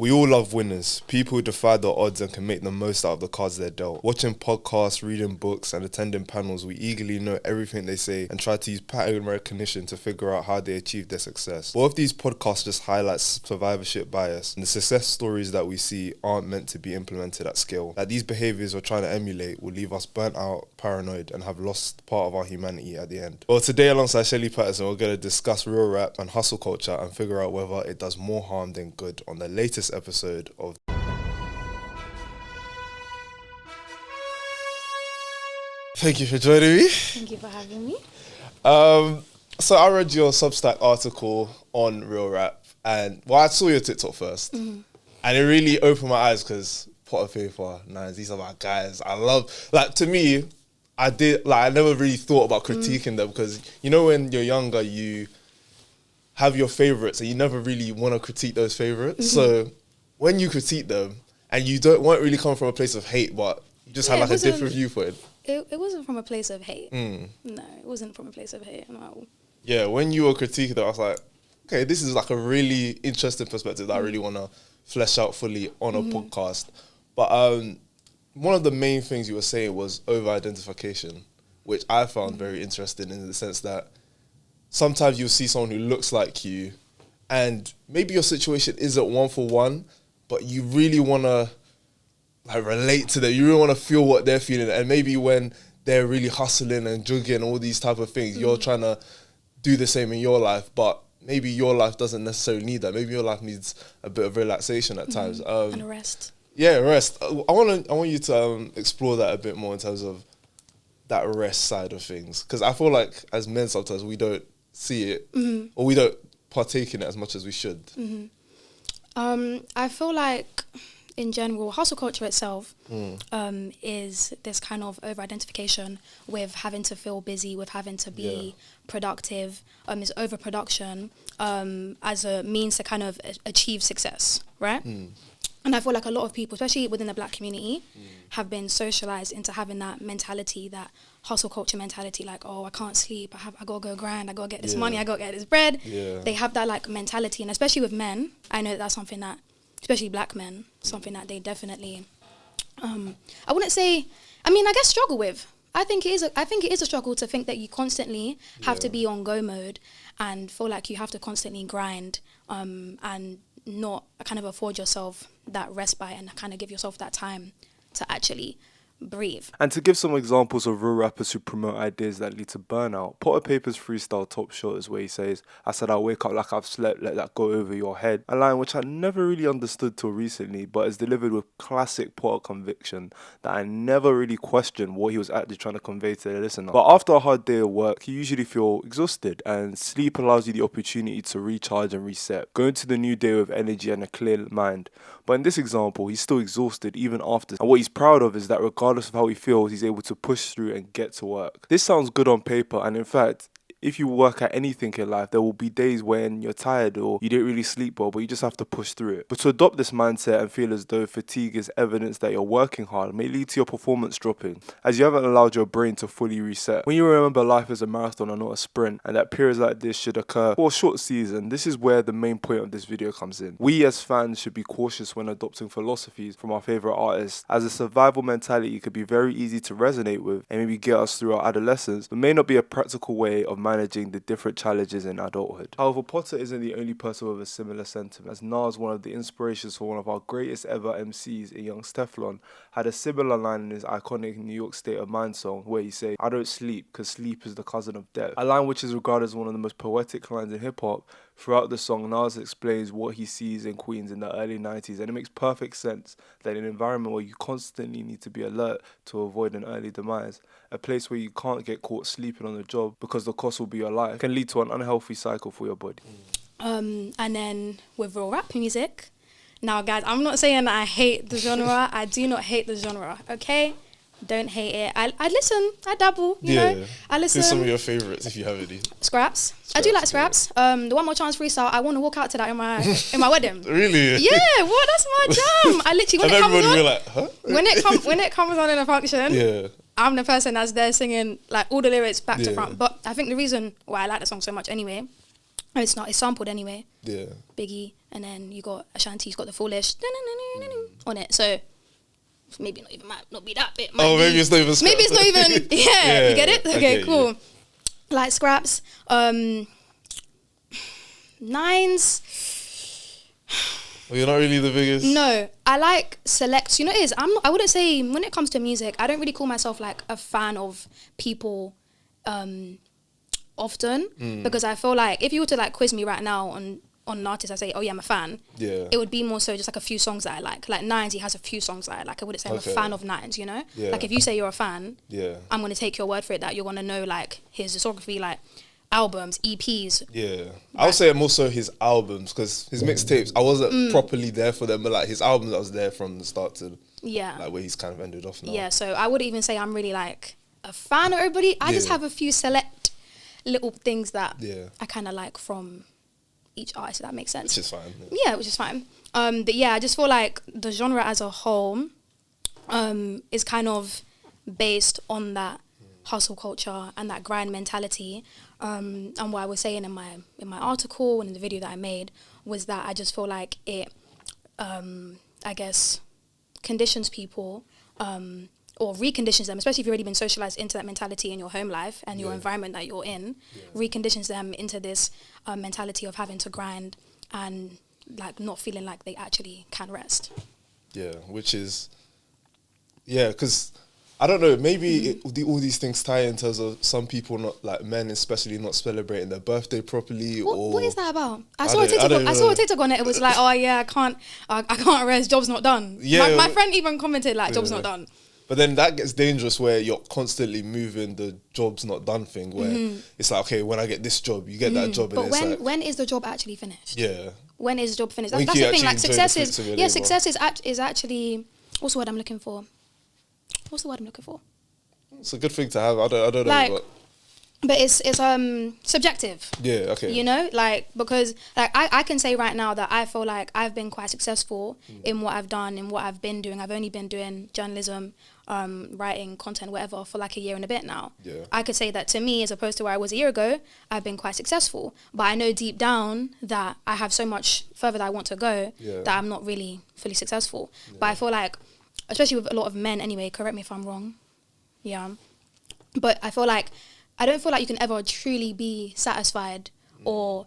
We all love winners, people who defy the odds and can make the most out of the cards they're dealt. Watching podcasts, reading books and attending panels, we eagerly know everything they say and try to use pattern recognition to figure out how they achieve their success. Both of these podcasts just highlight survivorship bias, and the success stories that we see aren't meant to be implemented at scale. Like these behaviours we're trying to emulate will leave us burnt out, paranoid and have lost part of our humanity at the end. Well, today alongside Shelley Peterson, we're going to discuss real rap and hustle culture and figure out whether it does more harm than good on the latest episode of Thank you for joining me. Thank you for having me. So I read your Substack article on real rap, and I saw your TikTok first, and it really opened my eyes because Potter Payper, these are my guys. I love, to me, I never really thought about critiquing them because you know when you're younger you have your favourites and you never really want to critique those favourites. So when you critique them and you weren't really coming from a place of hate, but you just had a different viewpoint. It wasn't from a place of hate. No, it wasn't from a place of hate. No. Yeah, when you were critiquing them, I was like, okay, this is a really interesting perspective that I really want to flesh out fully on a podcast. But one of the main things you were saying was over-identification, which I found very interesting in the sense that sometimes you'll see someone who looks like you and maybe your situation isn't one for one, but you really want to relate to them. You really want to feel what they're feeling. And maybe when they're really hustling and juggling all these type of things, you're trying to do the same in your life, but maybe your life doesn't necessarily need that. Maybe your life needs a bit of relaxation at times. And a rest. Yeah, rest. I want you to explore that a bit more in terms of that rest side of things. Because I feel like as men sometimes we don't see it or we don't partake in it as much as we should. I feel like in general, hustle culture itself is this kind of over-identification with having to feel busy, with having to be productive. It's overproduction as a means to kind of achieve success, right? And I feel like a lot of people, especially within the black community, have been socialized into having that mentality, that hustle culture mentality, like, oh, I can't sleep, I gotta go grind, I gotta get this money, I gotta get this bread. They have that mentality, and especially with men, I know that's something that, especially black men, something that they definitely, I wouldn't say, I guess struggle with. I think it is a struggle to think that you constantly have to be on go mode and feel like you have to constantly grind and not kind of afford yourself that respite and kind of give yourself that time to actually breathe. And to give some examples of real rappers who promote ideas that lead to burnout, Potter Payper's freestyle Top Shot is where he says, I said I'll wake up like I've slept, let that go over your head. A line which I never really understood till recently, but is delivered with classic Potter conviction that I never really questioned what he was actually trying to convey to the listener. But after a hard day of work, you usually feel exhausted, and sleep allows you the opportunity to recharge and reset, go into the new day with energy and a clear mind. But in this example, he's still exhausted even after. And what he's proud of is that regardless of how he feels, he's able to push through and get to work. This sounds good on paper, and in fact, if you work at anything in life, there will be days when you're tired or you didn't really sleep well, but you just have to push through it. But to adopt this mindset and feel as though fatigue is evidence that you're working hard may lead to your performance dropping, as you haven't allowed your brain to fully reset. When you remember life as a marathon and not a sprint, and that periods like this should occur for a short season, this is where the main point of this video comes in. We as fans should be cautious when adopting philosophies from our favourite artists, as a survival mentality could be very easy to resonate with and maybe get us through our adolescence, but may not be a practical way of managing the different challenges in adulthood. However, Potter isn't the only person with a similar sentiment, as Nas, one of the inspirations for one of our greatest ever MCs in young Teflon, had a similar line in his iconic New York State of Mind song where he said, I don't sleep because sleep is the cousin of death. A line which is regarded as one of the most poetic lines in hip-hop. Throughout the song, Nas explains what he sees in Queens in the early 90s, and it makes perfect sense that in an environment where you constantly need to be alert to avoid an early demise, a place where you can't get caught sleeping on the job because the cost will be your life, can lead to an unhealthy cycle for your body. And then with real rap music, now guys, I'm not saying that I hate the genre. I do not hate the genre, okay? Don't hate it. I listen. I dabble. You know. I listen. Who's some of your favourites if you have any? Scraps. I do like Scraps. The One More Chance freestyle. I want to walk out to that in my wedding. Really? Yeah. What? That's my jam. I literally when and it comes on. Be like, huh? when it comes on in a function. I'm the person that's there singing like all the lyrics back to front. But I think the reason why I like the song so much anyway Oh, it's not. It's sampled anyway. Yeah. Biggie, and then you got Ashanti's got the Foolish on it. So maybe not even might not be that bit. Maybe it's not even. Maybe it's not even. Yeah, you get it. Okay, cool. You. Like scraps, nines. Well, you're not really the biggest. No, I like selects. You know, it is. I'm not. I wouldn't say when it comes to music, I don't really call myself like a fan of people. Often because I feel like if you were to like quiz me right now on an artist, I say, oh yeah, I'm a fan. Yeah. It would be more so just like a few songs that I like. Like Nines, he has a few songs that I like. I wouldn't say I'm a fan of Nines, you know? Yeah. Like if you say you're a fan, yeah, I'm gonna take your word for it that you're gonna know like his discography, like albums, EPs. Yeah. I would say more so his albums because his mixtapes, I wasn't properly there for them, but like his albums, I was there from the start to like where he's kind of ended off now. Yeah, so I wouldn't even say I'm really like a fan of everybody. I just have a few select little things that I kind of like from each artist, if that makes sense. Which is fine. Yeah, which is fine. But yeah, I just feel like the genre as a whole is kind of based on that hustle culture and that grind mentality. And what I was saying in my article and in the video that I made was that I just feel like it, I guess, conditions people or reconditions them, especially if you've already been socialized into that mentality in your home life and your environment that you're in, reconditions them into this mentality of having to grind and like not feeling like they actually can rest. Yeah, which is, because I don't know, maybe all these things tie in terms of some people not, like men especially, not celebrating their birthday properly. What is that about? I saw a TikTok on it. It was like, oh yeah, I can't rest, job's not done. Yeah, my friend even commented like, job's not done. But then that gets dangerous where you're constantly moving the job's not done thing where it's like, okay, when I get this job, you get that job. But when is the job actually finished? Yeah. When is the job finished? That's the thing, like success is actually, what's the word I'm looking for? It's a good thing to have. I don't know. Like, but it's subjective. Yeah, okay. You know, like, because like I can say right now that I feel like I've been quite successful in what I've done, in what I've been doing. I've only been doing journalism, writing content, whatever, for like a year and a bit now. Yeah. I could say that to me, as opposed to where I was a year ago, I've been quite successful. But I know deep down that I have so much further that I want to go that I'm not really fully successful. Yeah. But I feel like, especially with a lot of men anyway, correct me if I'm wrong. Yeah. But I feel like, I don't feel like you can ever truly be satisfied or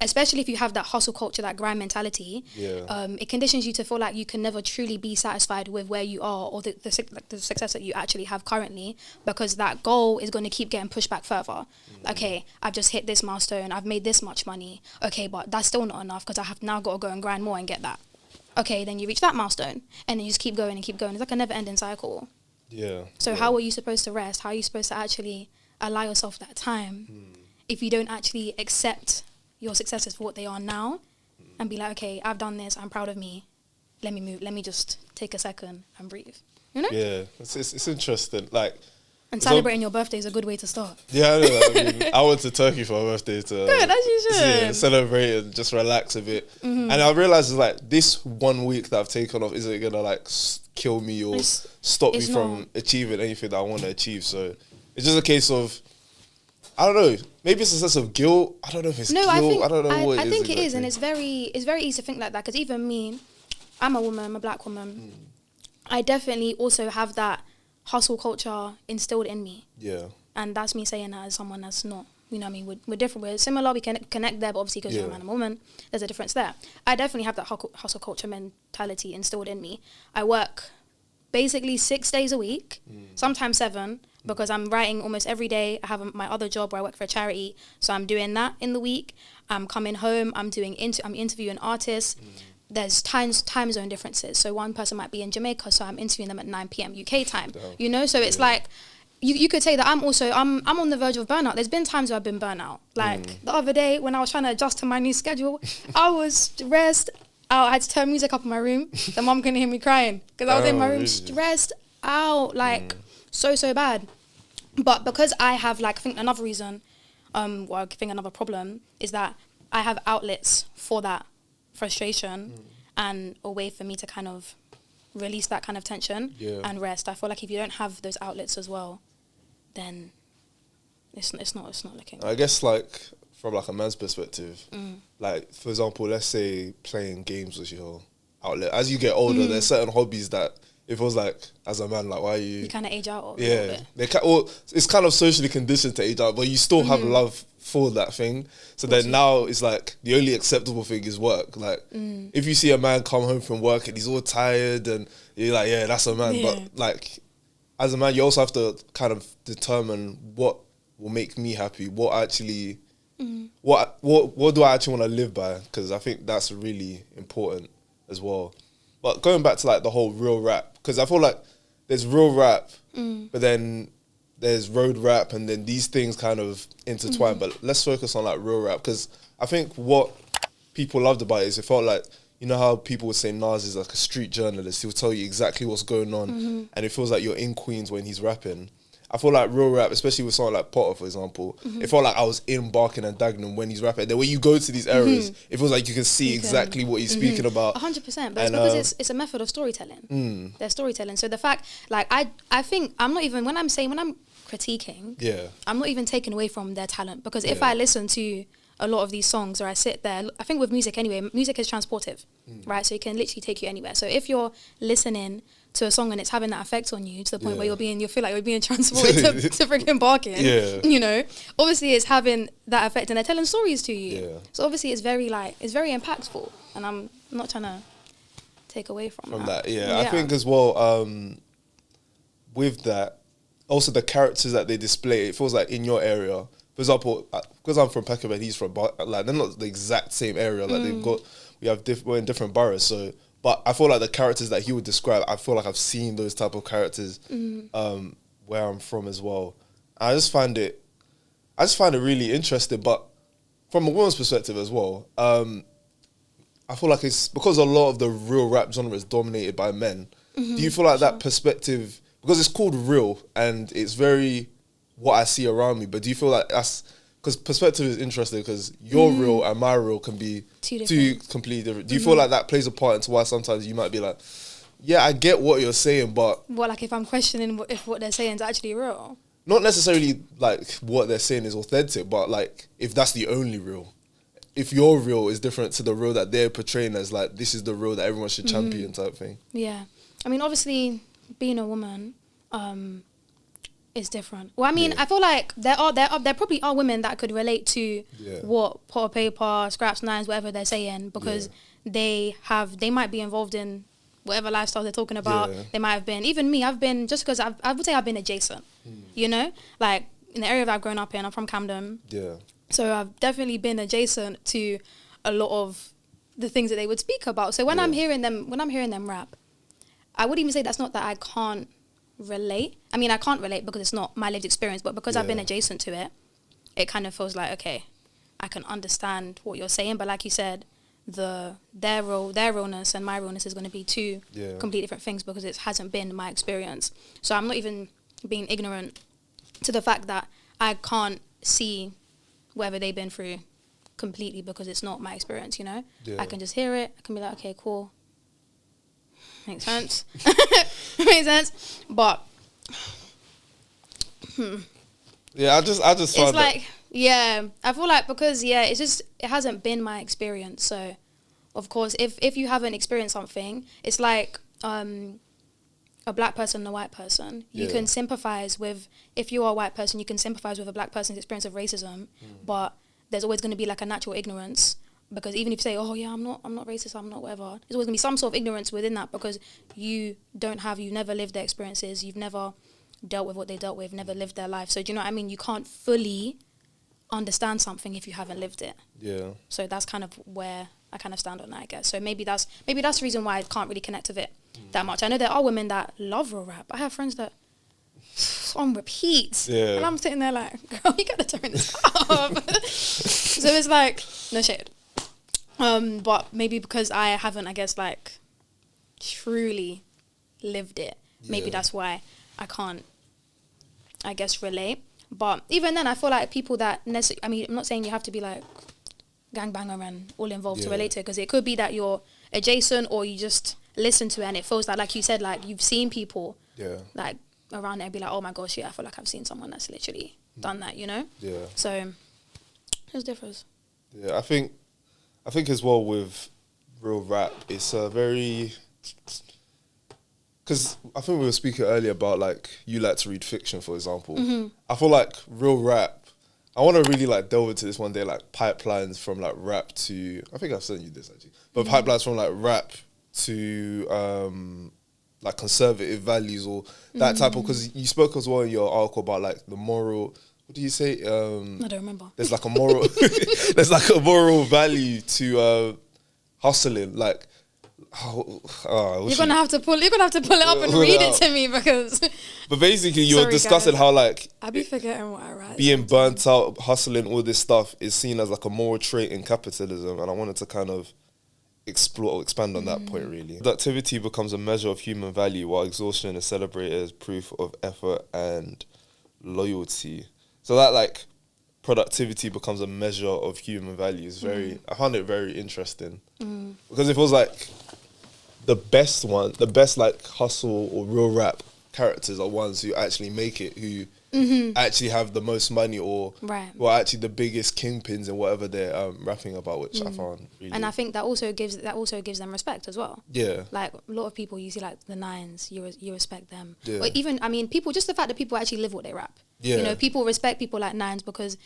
especially if you have that hustle culture, that grind mentality, it conditions you to feel like you can never truly be satisfied with where you are or the success that you actually have currently, because that goal is going to keep getting pushed back further. Okay, I've just hit this milestone, I've made this much money, okay, but that's still not enough because I have now got to go and grind more and get that. Okay, then you reach that milestone and then you just keep going and keep going. It's like a never ending cycle. So how are you supposed to rest? How are you supposed to actually allow yourself that time if you don't actually accept your successes for what they are now and be like, okay, I've done this, I'm proud of me, let me move, let me just take a second and breathe, you know? Yeah, it's interesting, like, and celebrating your birthday is a good way to start. Yeah, I know. I mean, I went to Turkey for my birthday to good, as you should. Celebrate and just relax a bit. And I realized like this 1 week that I've taken off isn't gonna like kill me or stop me from achieving anything that I want to achieve. So it's just a case of, I don't know, maybe it's a sense of guilt. I don't know if it's guilt. I don't know what it is. I think it is, and it's very easy to think like that, because even me, I'm a woman, I'm a black woman. I definitely also have that hustle culture instilled in me. Yeah. And that's me saying that as someone that's not, you know what I mean, we're different, we're similar, we can connect there, but obviously because you're a man and a woman, there's a difference there. I definitely have that hustle culture mentality instilled in me. I work basically 6 days a week, sometimes 7, because I'm writing almost every day. I have my other job where I work for a charity, so I'm doing that in the week. I'm coming home, I'm interviewing artists. There's time zone differences. So one person might be in Jamaica, so I'm interviewing them at 9 p.m. UK time. You know, so it's like, you could say that I'm on the verge of burnout. There's been times where I've been burnt out. Like the other day when I was trying to adjust to my new schedule, I was stressed out. I had to turn music up in my room. The mum couldn't hear me crying because I was in my room stressed out, like so bad. But because I have, like, I think another reason, I think another problem is that I have outlets for that frustration and a way for me to kind of release that kind of tension and rest. I feel like if you don't have those outlets as well, then it's not looking. I guess, like, from like a man's perspective, like for example, let's say playing games was your outlet. As you get older, there's certain hobbies that it feels like as a man, like why are you kind of age out of a little bit. Well, it's kind of socially conditioned to age out, but you still have love for that thing. So then now it's like the only acceptable thing is work. Like if you see a man come home from work and he's all tired and you're like, yeah, that's a man. But like as a man, you also have to kind of determine what will make me happy, what actually, what do I actually want to live by? Because I think that's really important as well. But going back to like the whole real rap, because I feel like there's real rap, but then there's road rap, and then these things kind of intertwine. But let's focus on like real rap, because I think what people loved about it is it felt like, you know how people would say Nas is like a street journalist. He'll tell you exactly what's going on, and it feels like you're in Queens when he's rapping. I feel like real rap, especially with someone like Potter, for example, it felt like I was in Barking and Dagenham when he's rapping. Then when you go to these areas, it feels like you can see exactly what he's speaking about. 100%, but it's because it's a method of storytelling. They're storytelling. So the fact, like, I think I'm not even, when I'm critiquing, I'm not even taken away from their talent, because if I listen to a lot of these songs, or I sit there, I think with music anyway, music is transportive, right? So it can literally take you anywhere. So if you're listening to a song and it's having that effect on you to the point where you feel like you're being transported to freaking Barking, you know, obviously it's having that effect, and they're telling stories to you. So obviously it's very impactful, and I'm not trying to take away from that. I think as well, with that, also the characters that they display, it feels like in your area, for example, because I'm from Peckham and he's from like, they're not the exact same area. Like we're in different boroughs. So, but I feel like the characters that he would describe, I feel like I've seen those type of characters where I'm from as well. I just find it really interesting. But from a woman's perspective as well, I feel like it's because a lot of the real rap genre is dominated by men. Do you feel like that perspective, because it's called real and it's very what I see around me, but do you feel like that's, because perspective is interesting, because your real and my real can be two completely different. Do you feel like that plays a part into why sometimes you might be like, yeah, I get what you're saying, but... Well, like if I'm questioning if what they're saying is actually real? Not necessarily like what they're saying is authentic, but like if that's the only real. If your real is different to the real that they're portraying as like, this is the real that everyone should champion type thing. Yeah. I mean, obviously, being a woman... is different. Well, I mean, I feel like there probably are women that could relate to what Potter Payper, Scraps, Nines, whatever they're saying, because they might be involved in whatever lifestyle they're talking about. They might have been, even me, I've been, just because I would say I've been adjacent, you know? Like, in the area that I've grown up in, I'm from Camden. So I've definitely been adjacent to a lot of the things that they would speak about. So when I'm hearing them rap, I wouldn't even say that's not that I can't relate. I mean, I can't relate because it's not my lived experience, but because I've been adjacent to it, it kind of feels like, okay, I can understand what you're saying. But like you said, their realness and my realness is going to be two completely different things, because it hasn't been my experience. So I'm not even being ignorant to the fact that I can't see whatever they've been through completely, because it's not my experience, you know? I can just hear it. I can be like, okay, cool. Makes sense. Makes sense. But I just it's like I feel like, because it hasn't been my experience. So of course, if you haven't experienced something, it's like a black person and a white person. You can sympathize with, if you are a white person, you can sympathize with a black person's experience of racism, but there's always going to be like a natural ignorance. Because even if you say, oh yeah, I'm not racist, I'm not whatever, there's always gonna be some sort of ignorance within that, because you've never lived their experiences, you've never dealt with what they dealt with, never lived their life. So do you know what I mean? You can't fully understand something if you haven't lived it. So that's kind of where I kind of stand on that, I guess. So maybe that's the reason why I can't really connect with it that much. I know there are women that love real rap. I have friends that on repeat, and I'm sitting there like, girl, you gotta turn this off. So it's like, no shade. But maybe because I haven't, I guess, like, truly lived it. Maybe that's why I can't, I guess, relate. But even then, I feel like people that I mean, I'm not saying you have to be like gangbanger and all involved to relate to it, because it could be that you're adjacent, or you just listen to it and it feels like you said, like you've seen people like around there and be like, oh my gosh, I feel like I've seen someone that's literally done that, you know? So it differs. Yeah, I think as well with real rap, it's a very, because I think we were speaking earlier about like you like to read fiction, for example. I feel like real rap, I want to really like delve into this one day, like pipelines from like rap to, I think I've sent you this actually, but pipelines from like rap to like conservative values or that type of, because you spoke as well in your article about like the moral, what do you say? I don't remember. There's like a moral, there's like a moral value to hustling. Like, you're gonna have to pull it up and read it to me because. But basically, you're discussing guys. how like I be forgetting what I write. Being burnt out, hustling, all this stuff is seen as like a moral trait in capitalism, and I wanted to kind of expand on that point really. Productivity becomes a measure of human value, while exhaustion is celebrated as proof of effort and loyalty. So that like productivity becomes a measure of human value is very, I found it very interesting. Because it was like the best like hustle or real rap characters are ones who actually make it, who actually have the most money or who are actually the biggest kingpins in whatever they're rapping about, which I found really. And I think that also gives them respect as well. Yeah. Like a lot of people, you see like the Nines, you respect them. Yeah. Or even, I mean, people, just the fact that people actually live what they rap. Yeah. You know, people respect people like Nines because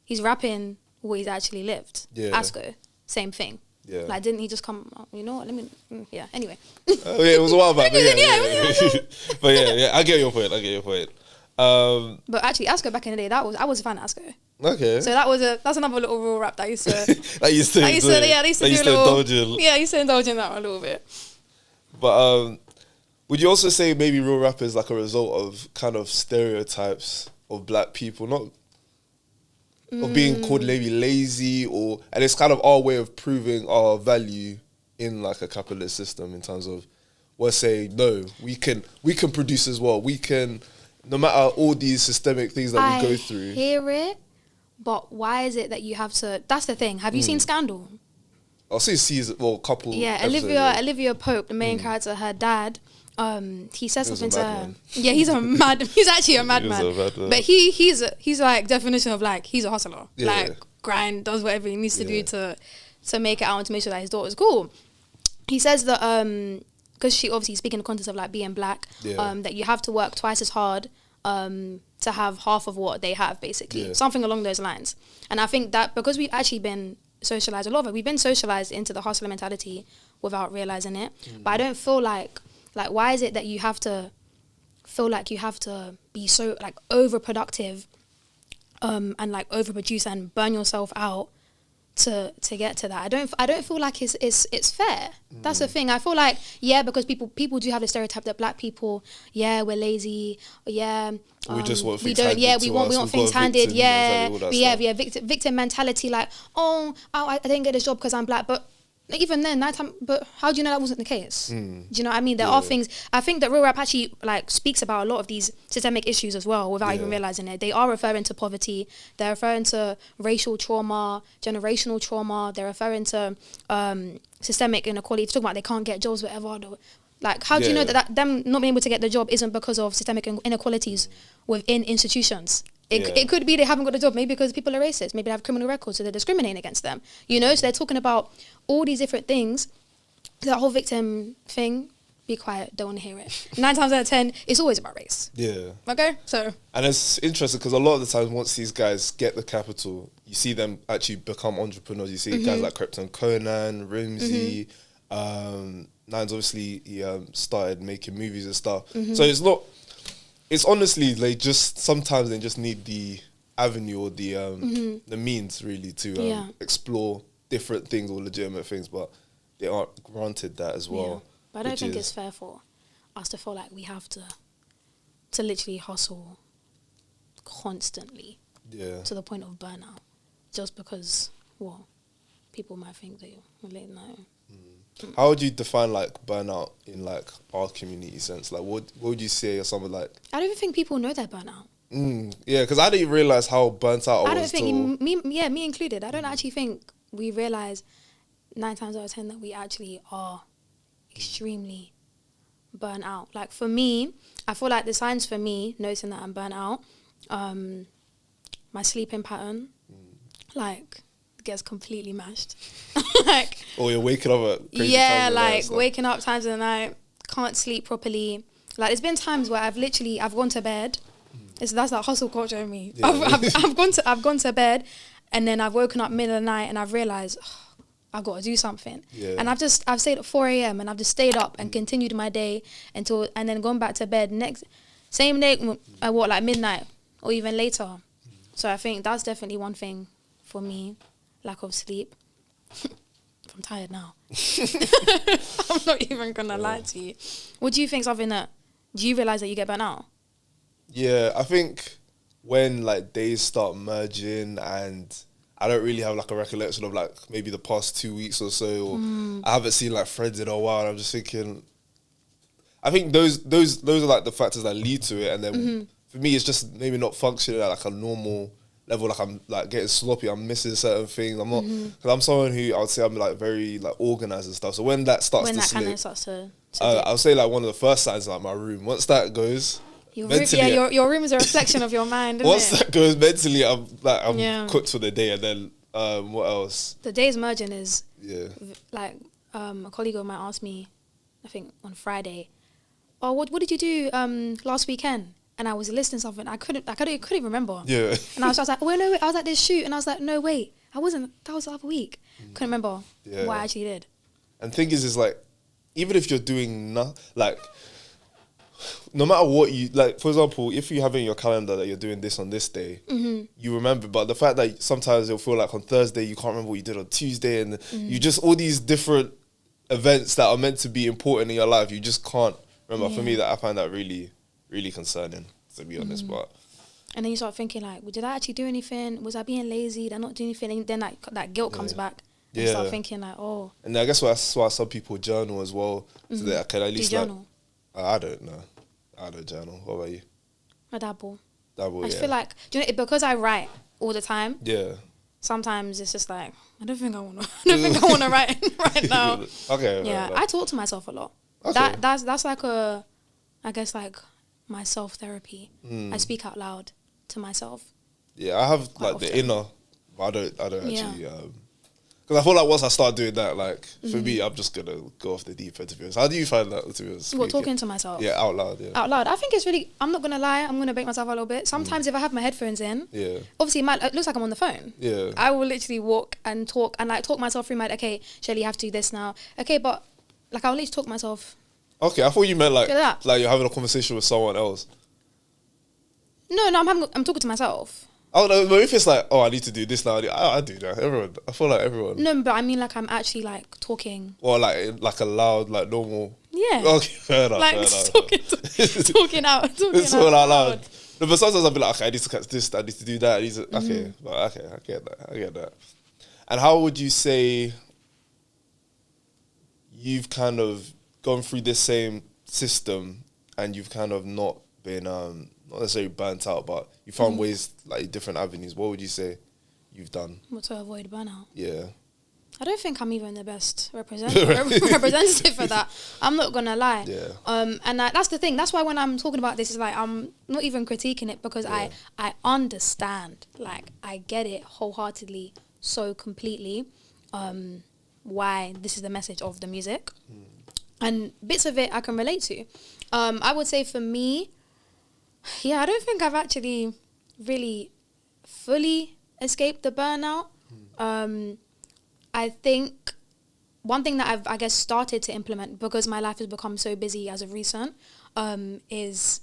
he's rapping what he's actually lived. Yeah. Asko, same thing. Yeah. Like, didn't he just come, you know what, let me, anyway. It was a while back, but yeah. But yeah, I get your point. But actually, Asko back in the day, I was a fan of Asko. Okay. So that's another little real rap that I used to. They used to indulge in that one a little bit. But would you also say maybe real rap is like a result of kind of stereotypes of black people, not of being called maybe lazy, and it's kind of our way of proving our value in like a capitalist system in terms of we're saying no, we can produce as well. We can, no matter all these systemic things that we go through. I hear it, but why is it that you have to? That's the thing. Have you seen Scandal? I'll say season, well, couple. Yeah, Olivia Pope, the main character, her dad. He says something to her. Yeah, he's actually a madman. But he's like definition of like he's a hustler. Yeah. Like grind, does whatever he needs to do to make it out and to make sure that his daughter's cool. He says that because she obviously speaking in the context of like being black, that you have to work twice as hard to have half of what they have, basically. Something along those lines. And I think that because we've actually been socialized, a lot of it, we've been socialized into the hustler mentality without realizing it. But I don't feel like why is it that you have to feel like you have to be so like overproductive and like overproduce and burn yourself out to get to that? I don't feel like it's fair. That's the thing. I feel like because people do have the stereotype that black people, we're lazy, we just want things handed we want things handed, victim mentality, like I didn't get this job because I'm black, but even then, but how do you know that wasn't the case? Do you know what I mean? There are things. I think that real rap actually like speaks about a lot of these systemic issues as well without even realizing it. They are referring to poverty. They're referring to racial trauma, generational trauma. They're referring to systemic inequality. Talking about they can't get jobs, whatever. Like, how do you know that them not being able to get the job isn't because of systemic inequalities within institutions? It could be they haven't got a job, maybe because people are racist, maybe they have criminal records, so they're discriminating against them. You know, so they're talking about all these different things. That whole victim thing, be quiet, don't want to hear it. 9 times out of 10, it's always about race. Yeah. Okay, so. And it's interesting because a lot of the times once these guys get the capital, you see them actually become entrepreneurs. You see guys like Krypton Conan, Rimsey, Nines obviously he started making movies and stuff. So it's not. It's honestly sometimes they just need the avenue or the means really to explore different things or legitimate things, but they aren't granted that as well. Yeah. But I don't think it's fair for us to feel like we have to literally hustle constantly to the point of burnout just because people might think they relate now. How would you define like burnout in like our community sense? Like what would you say or something like? I don't even think people know they're burnout. Yeah, because I didn't realize how burnt out I was. I don't think me included. I don't actually think we realize 9 times out of 10 that we actually are extremely burnt out. Like for me, I feel like the signs for me noticing that I'm burnt out, my sleeping pattern, like gets completely mashed. Like, or you're waking up at crazy yeah, times of the night and like stuff. waking up times of the night, can't sleep properly. Like, there's been times where I've gone to bed. That's that hustle culture in me. Yeah. I've gone to bed, and then I've woken up middle of the night and I've realized, I've got to do something. Yeah. And I've stayed at 4 a.m. and I've just stayed up and continued my day and then gone back to bed same day at like midnight or even later. So I think that's definitely one thing for me, lack of sleep. I'm tired now. I'm not even gonna lie to you. What do you think? Do you realize that you get burnt out? Yeah, I think when like days start merging and I don't really have like a recollection of like maybe the past 2 weeks or so, or I haven't seen like friends in a while. And I'm just thinking, I think those are like the factors that lead to it. And then for me, it's just maybe not functioning at like a normal level. Like I'm like getting sloppy. I'm missing certain things. I'm not, because I'm someone who I would say I'm like very like organized and stuff. So when that starts to slip, kind of starts to I would say like one of the first signs is like my room. Once that goes, your room is a reflection of your mind, isn't once it? that goes mentally, I'm cooked for the day. And then what else? The day's merging is Yeah. a colleague of mine asked me, I think on Friday, oh, what did you do last weekend? And I was listing something. I couldn't even remember. Yeah. And I was like, oh no, wait, I was at this shoot, and I was like, no wait, I wasn't. That was the other week. Couldn't remember what I actually did. And thing is like, even if you're doing like, no matter what you like, for example, if you have in your calendar that you're doing this on this day, you remember. But the fact that sometimes it'll feel like on Thursday you can't remember what you did on Tuesday, and you just all these different events that are meant to be important in your life, you just can't remember. For me, I find that really, really concerning, to be honest. But and then you start thinking like, well, did I actually do anything? Was I being lazy? Did I not do anything? And then that guilt comes back. And you start thinking like, oh. And I guess that's why some people journal as well, so that I can at least journal. I don't know. I don't journal. What about you? I dabble. I just feel like, do you know, because I write all the time. Yeah. Sometimes it's just like, I don't think I want to write right now. Okay. Yeah, I talk to myself a lot. Okay. That's like I guess like my self therapy. I speak out loud to myself. Yeah, I have like often. The inner, but I don't actually. Because I feel like once I start doing that, like for me, I'm just gonna go off the deep end. To be honest, how do you find that? To be honest, what, talking to myself? Yeah, out loud. Yeah, out loud. I think it's really. I'm not gonna lie. I'm gonna break myself a little bit. Sometimes if I have my headphones in, obviously it looks like I'm on the phone. Yeah, I will literally walk and talk and like talk myself through my. Okay, Shelley, you have to do this now. Okay, but like I'll literally talk myself. Okay, I thought you meant like you're having a conversation with someone else. No, I'm talking to myself. Oh no, but if it's like, oh, I need to do this now, I do that. I feel like everyone. No, but I mean like I'm actually like talking. Or like a loud, like normal. Yeah. Okay, fair enough. Like talking out. It's all out loud. No, but sometimes I'll be like, okay, I need to catch this, I need to do that, okay, I get that. And how would you say you've kind of gone through this same system and you've kind of not been not necessarily burnt out, but you found ways, like different avenues? What would you say you've done? What, to avoid burnout? Yeah. I don't think I'm even the best representative for that. I'm not gonna lie. Yeah. And that's the thing. That's why when I'm talking about this, it's like I'm not even critiquing it because I understand. Like I get it wholeheartedly, so completely. Why this is the message of the music, and bits of it I can relate to. I would say for me. Yeah, I don't think I've actually really fully escaped the burnout. I think one thing that I guess started to implement because my life has become so busy as of recent is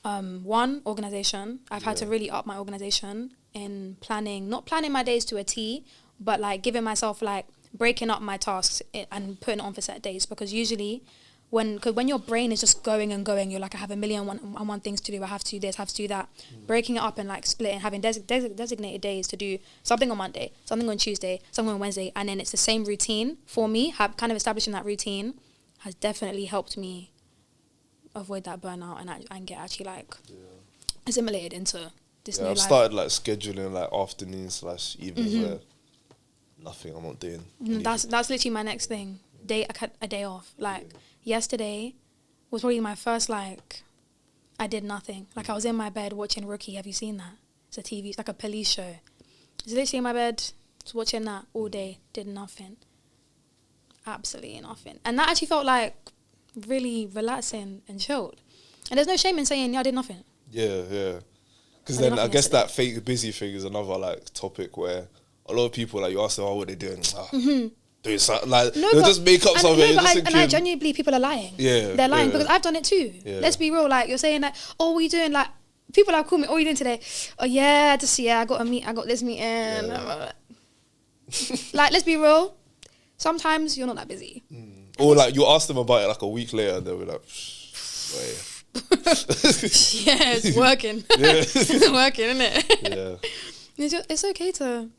one, organisation. I've had to really up my organisation in not planning my days to a T, but like giving myself like breaking up my tasks and putting it on for set days, because usually when your brain is just going and going, you're like, I have a million and one things to do. I have to do this, have to do that. Breaking it up and like splitting, having designated days to do something on Monday, something on Tuesday, something on Wednesday, and then it's the same routine for me. Kind of establishing that routine has definitely helped me avoid that burnout and get actually like assimilated into this new life. I've started like scheduling like afternoons / evenings where nothing, I'm not doing anything. That's literally my next thing. A day off. Like yesterday was probably my first like I did nothing. Like I was in my bed watching Rookie. Have you seen that? It's a TV. It's like a police show. Just literally in my bed, just watching that all day, did nothing. Absolutely nothing. And that actually felt like really relaxing and chilled. And there's no shame in saying, yeah, I did nothing. Yeah. Because then I guess that fake busy thing is another like topic where a lot of people, like, you ask them, oh, what are they doing? Doing something. Like, they'll just make up something. No, and I genuinely believe people are lying. Yeah. They're lying because I've done it too. Yeah. Let's be real. Like, you're saying like, oh, what are you doing? Like, people have called me, oh, what are you doing today? Oh, yeah, I got this meeting. Yeah. Like, let's be real. Sometimes you're not that busy. Or like, you ask them about it like a week later and they'll be like, wait. Yeah, it's working. It's working, isn't it? Yeah. It's okay to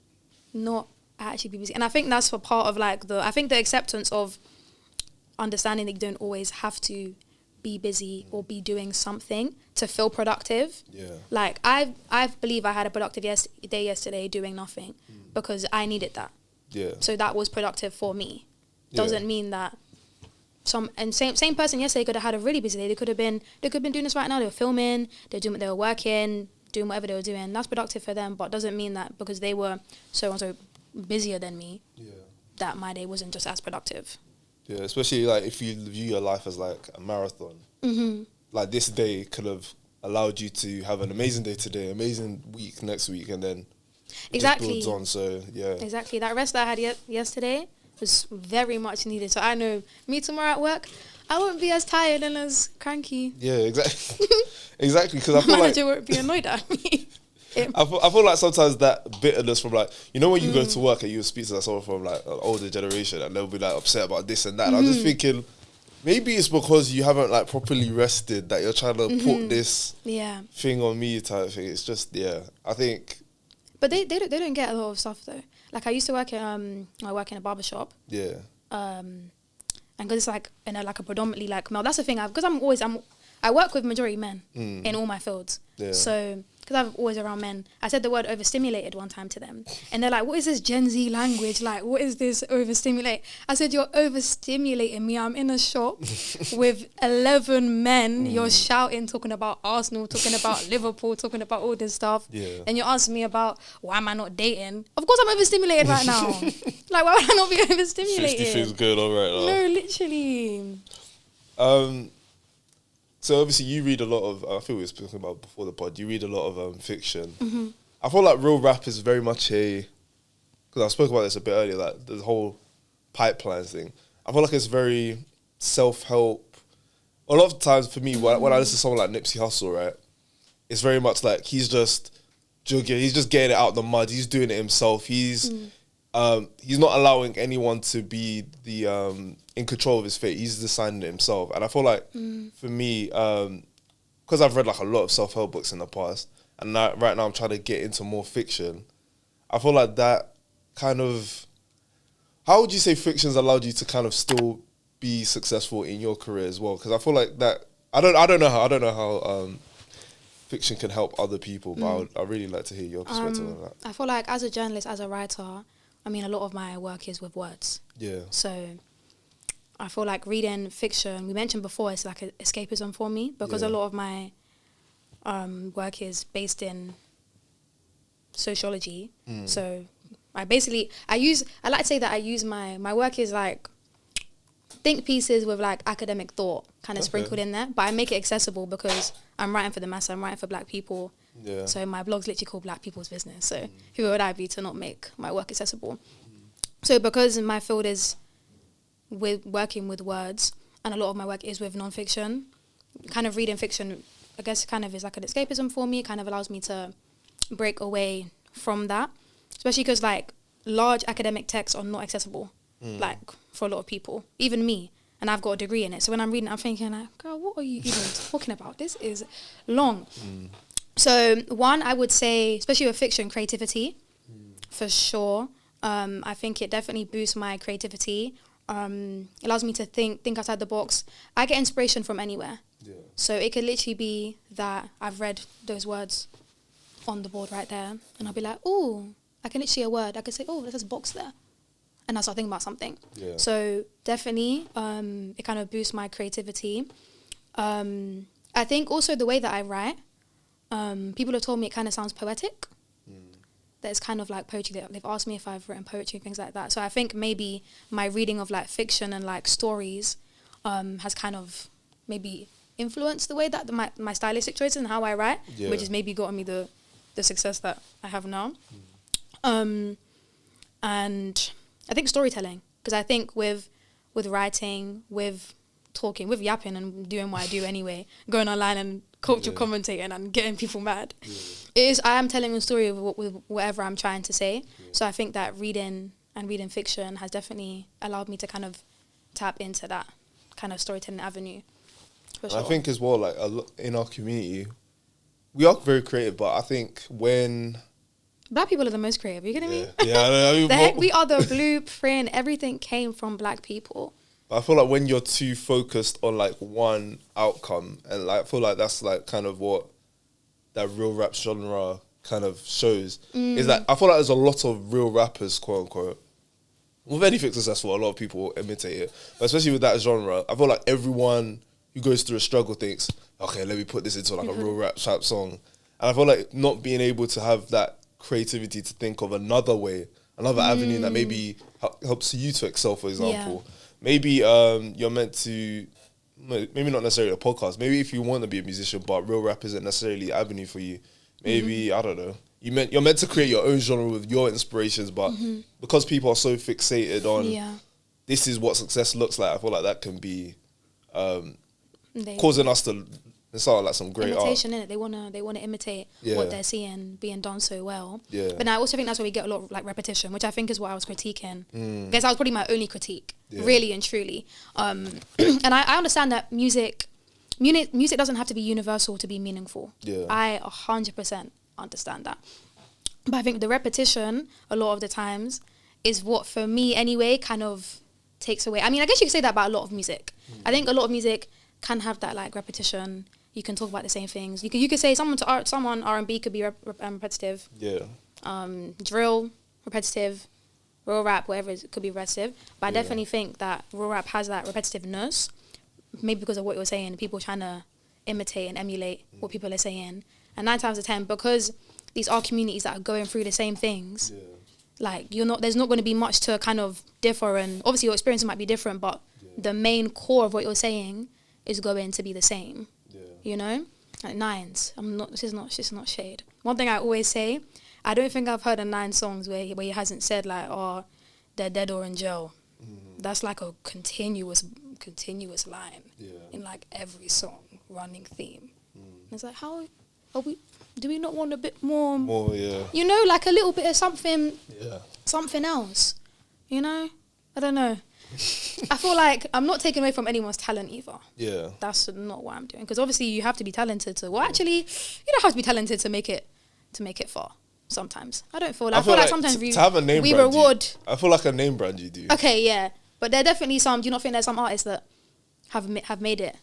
not actually be busy. And I think that's for part of like the acceptance of understanding that you don't always have to be busy or be doing something to feel productive. Yeah. Like I believe I had a productive day yesterday doing nothing because I needed that. Yeah. So that was productive for me. Doesn't mean that same person yesterday could have had a really busy day. They could have been doing this right now. They were filming, they were working, doing whatever they were doing. That's productive for them, but doesn't mean that because they were so and so busier than me, that my day wasn't just as productive. Yeah, especially like if you view your life as like a marathon. Like this day could have allowed you to have an amazing day today, amazing week next week, and then it just builds on. So yeah, exactly. That rest that I had yesterday was very much needed. So I know me tomorrow at work, I won't be as tired and as cranky. Yeah, exactly. Exactly, because I feel like manager won't be annoyed at me. I feel like sometimes that bitterness from like, you know, when you go to work and you speak to someone from like an older generation and they'll be like upset about this and that. I'm just thinking, maybe it's because you haven't like properly rested that you're trying to put this thing on me type thing. It's just I think. But they don't get a lot of stuff though. Like I used to work I work in a barber shop. Yeah. And because it's like like a predominantly like male. That's the thing. Because I work with majority men in all my fields. Yeah. So because I'm always around men, I said the word overstimulated one time to them, and they're like, "What is this Gen Z language? Like, what is this overstimulate?" I said, "You're overstimulating me. I'm in a shop with 11 men. You're shouting, talking about Arsenal, talking about Liverpool, talking about all this stuff, and you're asking me about why am I not dating? Of course, I'm overstimulated right now. Like, why would I not be overstimulated? 50 things going on right now. No, literally." So obviously you read a lot of, I think we were speaking about before the pod, you read a lot of fiction. I feel like real rap is very much because I spoke about this a bit earlier, like the whole pipeline thing. I feel like it's very self-help. A lot of times for me, when I listen to someone like Nipsey Hussle, right, it's very much like he's just jugging, he's just getting it out of the mud, he's doing it himself, he's not allowing anyone to be in control of his fate. He's deciding it himself. And I feel like for me, because I've read like a lot of self-help books in the past, and right now I'm trying to get into more fiction, I feel like that kind of, how would you say fiction's allowed you to kind of still be successful in your career as well? Because I feel like that, I don't know how fiction can help other people, but I'd really like to hear your perspective on that. I feel like as a journalist, as a writer, I mean, a lot of my work is with words. Yeah. So I feel like reading fiction, we mentioned before, it's like escapism for me because a lot of my work is based in sociology. So I like to say that I use my work is like think pieces with like academic thought kind of sprinkled in there, but I make it accessible because I'm writing for the mass, I'm writing for black people. Yeah. So my blog's literally called Black People's Business. So who would I be to not make my work accessible? So because my field is with working with words, and a lot of my work is with nonfiction, kind of reading fiction, I guess kind of is like an escapism for me. It kind of allows me to break away from that, especially because like large academic texts are not accessible, like for a lot of people, even me. And I've got a degree in it. So when I'm reading, I'm thinking like, girl, what are you even talking about? This is long. So one, I would say, especially with fiction, creativity, for sure. I think it definitely boosts my creativity. Allows me to think outside the box. I get inspiration from anywhere. Yeah. So it could literally be that I've read those words on the board right there, and I'll be like, oh, I can literally see a word. I can say, oh, there's a box there. And I'll start thinking about something. Yeah. So definitely, it kind of boosts my creativity. I think also the way that I write, people have told me it kind of sounds poetic. that it's kind of like poetry. They've asked me if I've written poetry and things like that. So I think maybe my reading of like fiction and like stories has kind of maybe influenced the way that my stylistic choices and how I write, which has maybe gotten me the success that I have now. And I think storytelling, because I think with writing, with talking, with yapping and doing what I do anyway, going online and culture commentating and getting people mad, I am telling a story with whatever I'm trying to say. So I think that reading fiction has definitely allowed me to kind of tap into that kind of storytelling avenue. For sure. I think as well, like in our community, we are very creative, but I think when Black people are the most creative. Are you kidding me? Yeah, I mean, we are the blueprint. Everything came from Black people. I feel like when you're too focused on like one outcome, and like I feel like that's like kind of what that real rap genre kind of shows, is that I feel like there's a lot of real rappers, quote unquote. With anything successful, a lot of people imitate it, but especially with that genre, I feel like everyone who goes through a struggle thinks, okay, let me put this into like a real rap type song, and I feel like not being able to have that creativity to think of another way, another avenue that maybe helps you to excel, for example. Maybe you're meant to, maybe not necessarily a podcast, maybe if you want to be a musician but real rap isn't necessarily the avenue for you, maybe I don't know, you're meant to create your own genre with your inspirations, but because people are so fixated on this is what success looks like, I feel like that can be causing us to sound like some great imitation, art. Innit? They wanna imitate what they're seeing being done so well. But I also think that's where we get a lot of like repetition, which I think is what I was critiquing. I guess that was probably my only critique, really and truly. And I understand that music doesn't have to be universal to be meaningful. I 100% understand that. But I think the repetition a lot of the times is what, for me anyway, kind of takes away. I mean, I guess you could say that about a lot of music. I think a lot of music can have that like repetition. You can talk about the same things. You could say someone R&B could be repetitive. Drill, repetitive. Real rap, whatever it could be repetitive. But I definitely think that real rap has that repetitiveness, maybe because of what you're saying, people trying to imitate and emulate what people are saying. And 9 times out of 10, because these are communities that are going through the same things, like there's not going to be much to kind of differ, and obviously your experience might be different, but the main core of what you're saying is going to be the same. You know, like nines. This is not shade. One thing I always say, I don't think I've heard a 9 songs where he hasn't said like, oh, they're dead or in jail. That's like a continuous line in like every song, running theme. And it's like, how are we? Do we not want a bit more? More, you know, like a little bit of something else. You know, I don't know. I feel like I'm not taking away from anyone's talent either. That's not what I'm doing, because obviously you have to be talented to. Well, actually, you don't have to be talented to make it far. Sometimes I don't feel like. I feel like sometimes to have a name we brand, reward. I feel like a name brand you do. Okay, yeah, but there are definitely some. Do you not think there's some artists that have made it,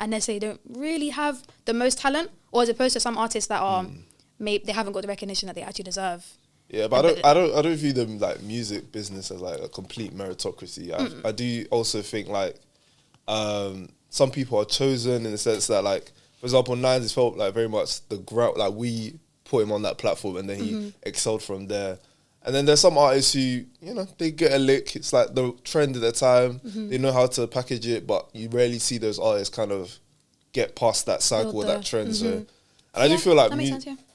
and they don't really have the most talent, or as opposed to some artists that are they haven't got the recognition that they actually deserve. Yeah, but I don't view them like music business as like a complete meritocracy. I do also think like some people are chosen in the sense that, like, for example, Nines, it felt like very much the ground, like we put him on that platform and then he excelled from there. And then there's some artists who, you know, they get a lick. It's like the trend at the time. They know how to package it, but you rarely see those artists kind of get past that cycle or that trend. So, and I do feel like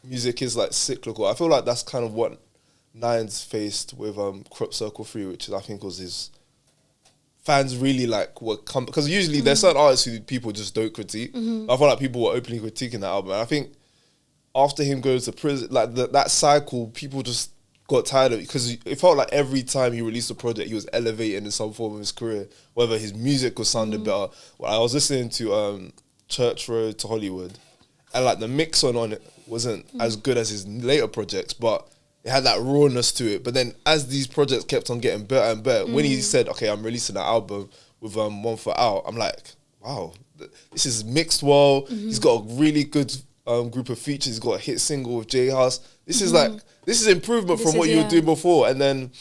music is like cyclical. I feel like that's kind of what Nines faced with Crop Circle 3, which I think was his fans really like were because usually there's certain artists who people just don't critique. I feel like people were openly critiquing that album, and I think after him going to prison, like that cycle, people just got tired of it, because it felt like every time he released a project, he was elevating in some form of his career, whether his music was sounding better. Well, I was listening to Church Road to Hollywood, and like the mix on it wasn't as good as his later projects, but it had that rawness to it. But then as these projects kept on getting better and better, when he said, okay, I'm releasing an album with One Foot Out, I'm like, wow, this is mixed well. He's got a really good group of features. He's got a hit single with J House. This is like, this is improvement from what you were doing before. And then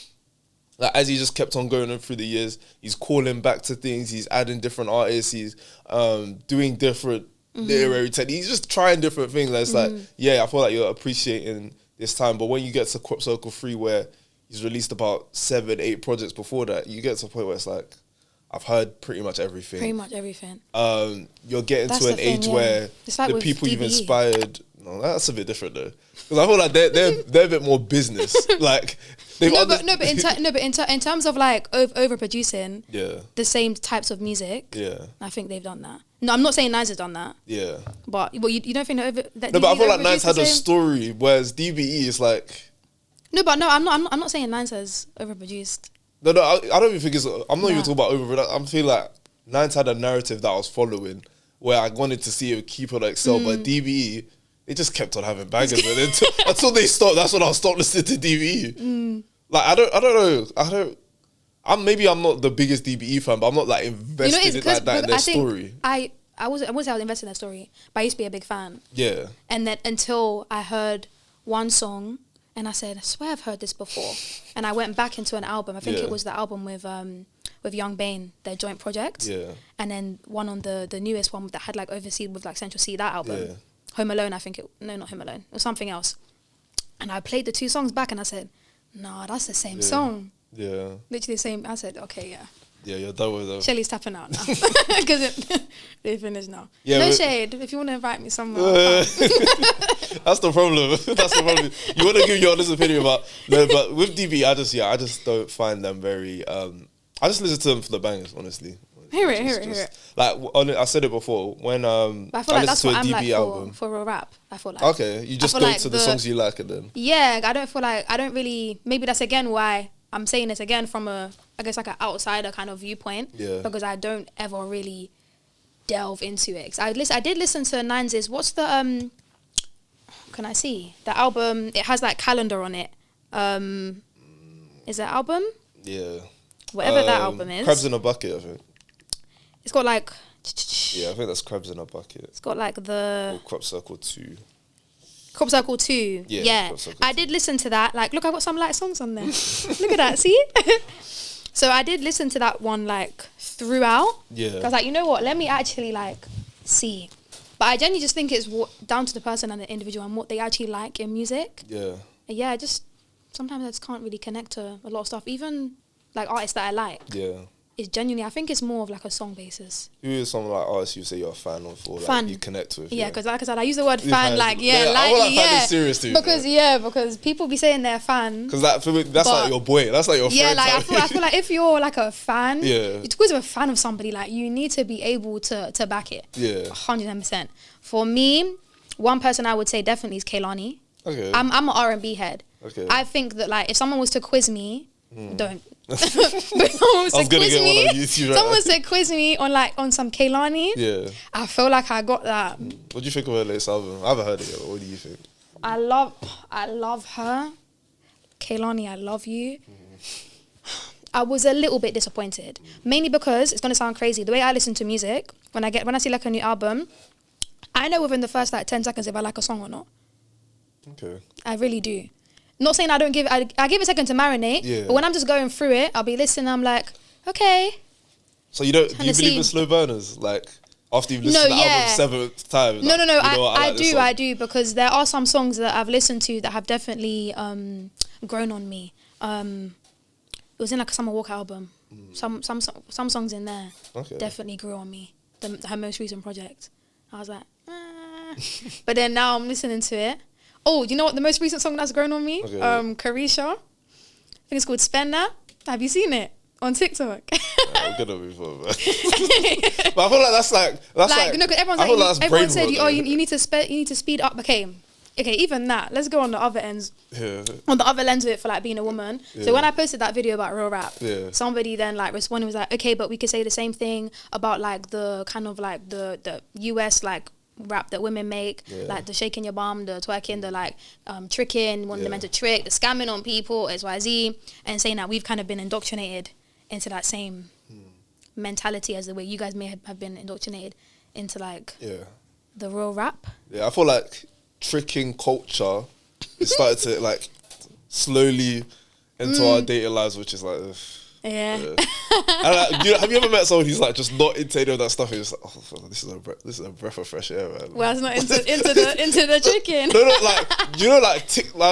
like, as he just kept on going on through the years, he's calling back to things. He's adding different artists. He's doing different literary techniques. He's just trying different things. And it's like, yeah, I feel like you're appreciating this time. But when you get to Crop Circle 3, where he's released about 7-8 projects before that, you get to a point where it's like, I've heard pretty much everything. You're getting to an age where like the people DBE. you've inspired. No, that's a bit different though, because I feel like they're a bit more business. Like they've but in terms of like overproducing, the same types of music. I think they've done that. No, I'm not saying Nines has done that. But you don't think that? No, but I feel like Nines had a story, whereas DBE is like. No, but no, I'm not saying Nines has overproduced. No, I don't even think it's. I'm not even talking about overproduction. I'm feeling like Nines had a narrative that I was following, where I wanted to see it keep on excel, but DBE, they just kept on having bangers. until they stopped. That's when I stopped listening to DBE. Like I don't. I'm not the biggest DBE fan, but I'm not like invested like that in their story. I wouldn't say I was invested in their story, but I used to be a big fan. Yeah. And then until I heard one song. And I said, I swear I've heard this before. And I went back into an album. I think it was the album with Young Bane, their joint project. Yeah. And then one on the newest one that had like Overseas with like Central C, that album. Yeah. Home Alone, I think not Home Alone. It was something else. And I played the 2 songs back and I said, nah, that's the same song. Yeah. Literally the same. I said, okay, yeah. Yeah, you're done with them. Shelley's tapping out now. Because they finished now. Yeah, no shade. If you want to invite me somewhere. That's the problem. That's the problem. You want to give your honest opinion about... No, but with DB, I just don't find them very... I just listen to them for the bangers, honestly. Hear it. Like, I said it before. When I feel like that's what I'm like for a rap. I feel like... Okay, you just go like to the songs you like and then... Yeah, I don't really... Maybe that's again why... I'm saying this again from I guess like an outsider kind of viewpoint. Yeah. Because I don't ever really delve into it. I did listen to Nines', what's the, can I see? The album, it has like Calendar on it. Is that album? Yeah. Whatever that album is. Crabs in a Bucket, I think. It's got like... Yeah, I think that's Crabs in a Bucket. It's got like the... Or Crop Circle 2. Crop Circle 2. Yeah. I did listen to that. Like, look, I've got some light songs on there. Look at that, see? So I did listen to that one, like, throughout. Yeah. Because, like, you know what? Let me actually, like, see. But I genuinely just think it's down to the person and the individual and what they actually like in music. Yeah. And yeah, sometimes I just can't really connect to a lot of stuff. Even, like, artists that I like. Yeah. It's genuinely, I think it's more of like a song basis. Who is someone like artists you say you're a fan of or like you connect with? Yeah, because like I said, I use the word fan fan is serious too. Because people be saying they're a fan. Because that, for me, that's like your boy. That's like your friend. Yeah, like I feel like if you're like a fan, it's because you're a fan of somebody, like you need to be able to back it. Yeah. 110%. For me, one person I would say definitely is Kehlani. Okay. I'm an R&B head. Okay. I think that like if someone was to quiz me, don't. But I was gonna get one on YouTube. Someone was to quiz me on some Kehlani. Yeah. I feel like I got that. What do you think of her latest album? I haven't heard it yet. What do you think? I love her. Kehlani, I love you. I was a little bit disappointed. Mainly because it's gonna sound crazy. The way I listen to music, when I see like a new album, I know within the first like 10 seconds if I like a song or not. Okay. I really do. Not saying I don't give I give it a second to marinate, but when I'm just going through it, I'll be listening, I'm like, okay. So do you believe in slow burners? Like, after you've listened to the album 7th time? No, I do, because there are some songs that I've listened to that have definitely grown on me. It was in like a Summer Walker album. Some songs in there definitely grew on me. Her most recent project. I was like, but then now I'm listening to it. Oh, do you know what the most recent song that's grown on me? Okay. Carisha. I think it's called Spend That. Have you seen it on TikTok? I'm gonna move on, man. But I feel like that's like you know, 'cause everyone said you need to speed up. Okay, even that. Let's go on the other ends. Yeah. On the other lens of it for like being a woman. Yeah. So when I posted that video about real rap, somebody then like responded, was like, okay, but we could say the same thing about like the kind of like the US like rap that women make, like the shaking your bum, the twerking, the like tricking, wanting the men to trick, the scamming on people, XYZ, and saying that we've kind of been indoctrinated into that same mentality as the way you guys may have been indoctrinated into like the real rap. Yeah, I feel like tricking culture is started to like slowly enter our dating lives, which is like Yeah. And have you ever met someone who's like just not into any of that stuff? He's like, oh, this is a breath of fresh air, man. Well, it's not into the chicken. No, like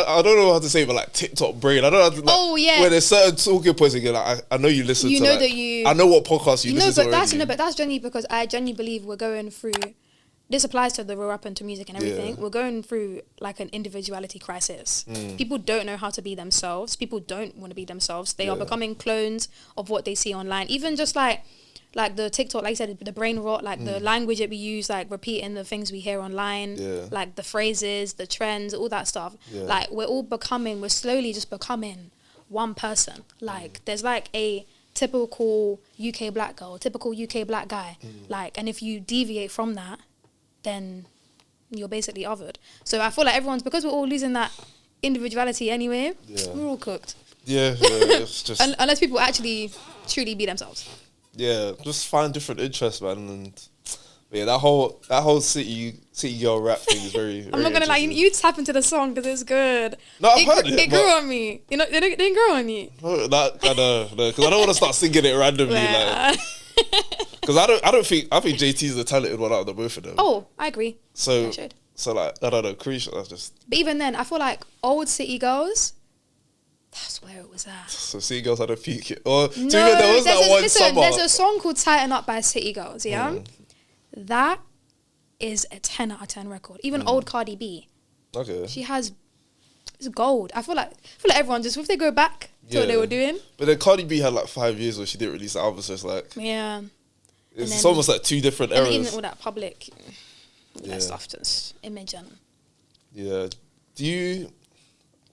I don't know how to say, but like TikTok brain. I don't know. How to, Oh yeah. When there's certain talking points again, like I know you listen. You to know like, that you. I know what podcast you listen to already. But that's genuinely because I genuinely believe we're going through. This applies to the real rap and to music and everything. Yeah. We're going through like an individuality crisis. People don't know how to be themselves. People don't want to be themselves. They are becoming clones of what they see online. Even just like the TikTok, like you said, the brain rot, like the language that we use, like repeating the things we hear online, like the phrases, the trends, all that stuff. Yeah. Like we're slowly just becoming one person. Like there's like a typical UK black girl, typical UK black guy. Like, and if you deviate from that, then you're basically othered. So I feel like because we're all losing that individuality anyway, we're all cooked. Yeah, it's just unless people actually truly be themselves. Yeah, just find different interests, man. And yeah, that whole city girl rap thing is very. I'm not gonna lie, you tap into the song because it's good. No, I've heard it. It grew on me. You know, it didn't grow on you. No, I know, because I don't want to start singing it randomly, like. Because I think JT's the talented one out of the both of them. Oh, I agree. So like I don't know, Carisha, that's just. But even then, I feel like old city girls. That's where it was at. So City Girls had a peak. Or there was that one summer. There's a song called "Tighten Up" by City Girls. Yeah, that is a 10 out of 10 record. Even old Cardi B. Okay. She has. It's gold. I feel like everyone just if they go back to what they were doing. But then Cardi B had like 5 years where she didn't release albums, so it's like it's almost like two different eras. And even all that public that stuff, just image and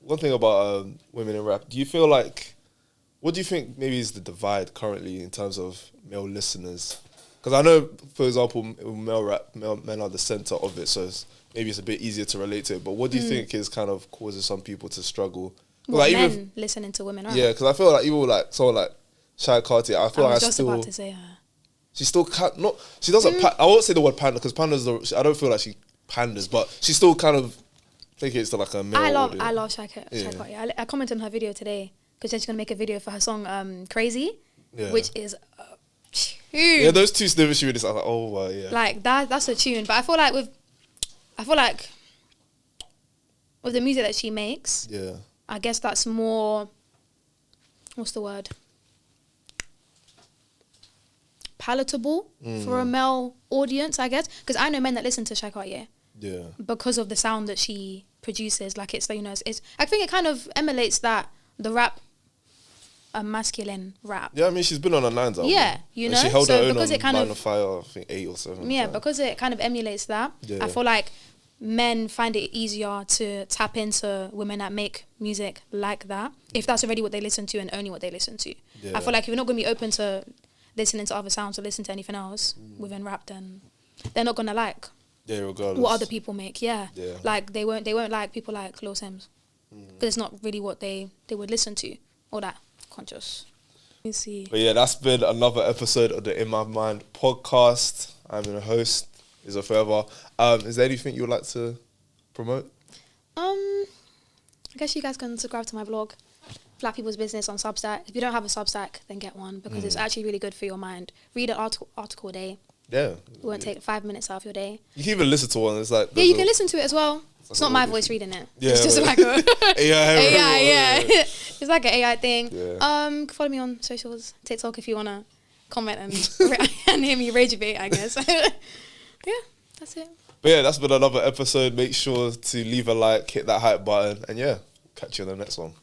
one thing about women in rap, do you feel like what do you think maybe is the divide currently in terms of male listeners? Because I know, for example, male rap, men are the center of it, so maybe it's a bit easier to relate to it. But what do you think is kind of causing some people to struggle? Like men listening to women rap? Yeah, because I feel like even like someone like Shelley Peterson, I feel like I was just about to say her. She still can't. She doesn't. I won't say the word panda because pandas. I don't feel like she panders, but she still kind of think it's to like a male audience. I love Shelley Peterson. I commented on her video today because she's gonna make a video for her song "Crazy," which is. Tune. Yeah, those two snippets she released, I was like, oh wow, yeah. Like that's a tune. But I feel like with the music that she makes, I guess that's more what's the word? Palatable for a male audience, I guess. Because I know men that listen to Shelley Peterson, because of the sound that she produces. Like it's I think it kind of emulates the rap. A masculine rap. Yeah, I mean, she's been on a Nines album. Yeah, you know. And she held her own because on Man of Fire, I think 8 or 7. Yeah, because it kind of emulates that. Yeah. I feel like men find it easier to tap into women that make music like that, if that's already what they listen to and only what they listen to. Yeah. I feel like if you're not going to be open to listening to other sounds or listen to anything else within rap, then they're not going to like regardless what other people make. Yeah. Like they won't like people like Lil Sims because it's not really what they would listen to or that. Conscious. Let me see. But yeah, that's been another episode of the In My Mind podcast. I'm your host, Izzo Forever. Is there anything you would like to promote? I guess you guys can subscribe to my blog, Black People's Business on Substack. If you don't have a Substack, then get one because it's actually really good for your mind. Read an article a day. Yeah. It won't take 5 minutes out of your day. You can even listen to one. It's like you can listen to it as well. It's not my voice reading it. Yeah, it's just like a AI. It's like an AI thing. Yeah. Follow me on socials, TikTok if you wanna comment and hear me rage a bit, I guess. Yeah, that's it. But yeah, that's been another episode. Make sure to leave a like, hit that hype button, and catch you on the next one.